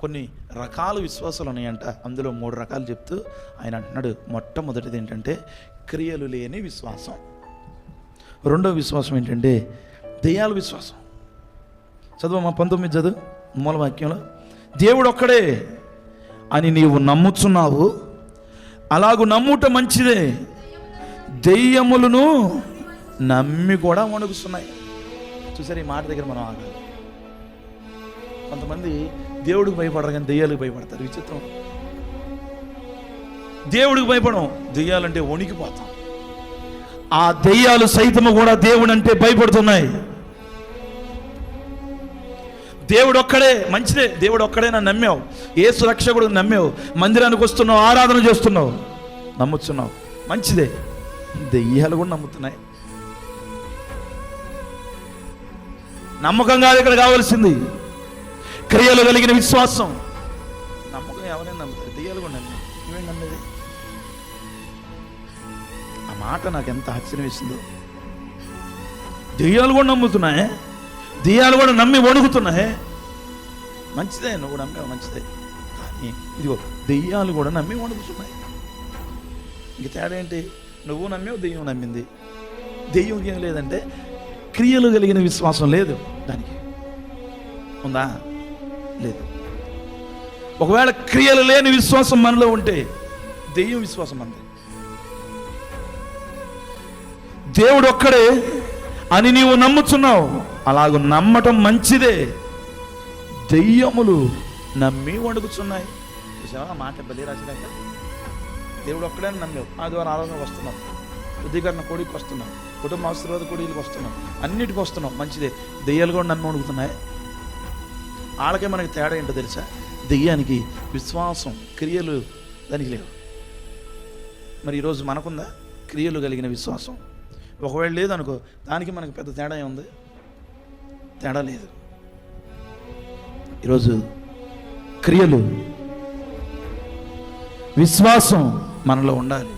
కొన్ని రకాల విశ్వాసాలు ఉన్నాయంట. అందులో 3 రకాలు చెప్తూ ఆయన అంటున్నాడు, మొట్టమొదటిది ఏంటంటే క్రియలు లేని విశ్వాసం. రెండో విశ్వాసం ఏంటంటే దెయ్యాల విశ్వాసం. చదువు 19 చదువు మూలవాక్యంలో, దేవుడు ఒక్కడే అని నీవు నమ్ముచున్నావు, అలాగూ నమ్ముట మంచిదే, దెయ్యములను నమ్మి కూడా వణుకుతున్నాయి. చూసారు, ఈ మాట దగ్గర మనం ఆగాలి. కొంతమంది దేవుడికి భయపడరు కానీ దెయ్యాలకు భయపడతారు. విచిత్రం. దేవుడికి భయపడం, దెయ్యాలంటే వణికిపోతాం. ఆ దెయ్యాలు సైతము కూడా దేవుడు అంటే భయపడుతున్నాయి. దేవుడు ఒక్కడే మంచిదే, దేవుడు ఒక్కడే నన్ను నమ్మావు, యేసు రక్షకుడు నమ్మావు, మందిరానికి వస్తున్నావు, ఆరాధన చేస్తున్నావు, నమ్ముతున్నావు, మంచిదే. దెయ్యాలు కూడా నమ్ముతున్నాయి. నమ్మకం కాదు ఇక్కడ కావాల్సింది, క్రియలు కలిగిన విశ్వాసం. నమ్మకం ఎవరైనా నమ్ముతారు, దెయ్యాలు కూడా నమ్మారు. నువ్వేం నమ్మేది? ఆ మాట నాకు ఎంత ఆశ్చర్యం వేసిందో. దెయ్యాలు కూడా నమ్ముతున్నాయి, దెయ్యాలు కూడా నమ్మి వణుకుతున్నాయి. మంచిదే, నువ్వు నమ్మావు, మంచిదే. కానీ ఇదిగో దెయ్యాలు కూడా నమ్మి వణుకుతున్నాయి. ఇంక తేడా ఏంటి? నువ్వు నమ్మావు, దెయ్యం నమ్మింది. దెయ్యం ఏం లేదంటే క్రియలు కలిగిన విశ్వాసం లేదు. దానికి ఉందా? లేదు. ఒకవేళ క్రియలు లేని విశ్వాసం మనలో ఉంటే దెయ్యం విశ్వాసం మనది. దేవుడు ఒక్కడే అని నీవు నమ్ముచున్నావు, అలాగూ నమ్మటం మంచిదే, దెయ్యములు నమ్మి వణుకుచున్నాయి. చూసావా మాట బలి రాసినాక? దేవుడు ఒక్కడే అని నమ్మావు, ఆదివారం ఆరోగ్యం వస్తున్నావు, శుద్ధీకరణ కోడికి వస్తున్నావు, కుటుంబ ఆశీర్వాద కోడికి వస్తున్నావు, అన్నిటికీ వస్తున్నావు, మంచిదే. దెయ్యాలు కూడా నమ్మి వణుకుతున్నాయి. వాళ్ళకే మనకి తేడా ఏంటో తెలుసా? దెయ్యానికి విశ్వాసం, క్రియలు దానికి లేవు. మరి ఈరోజు మనకుందా క్రియలు కలిగిన విశ్వాసం? ఒకవేళ లేదనుకో, దానికి మనకు పెద్ద తేడా ఏముంది? తేడా లేదు. ఈరోజు క్రియలు, విశ్వాసం మనలో ఉండాలి.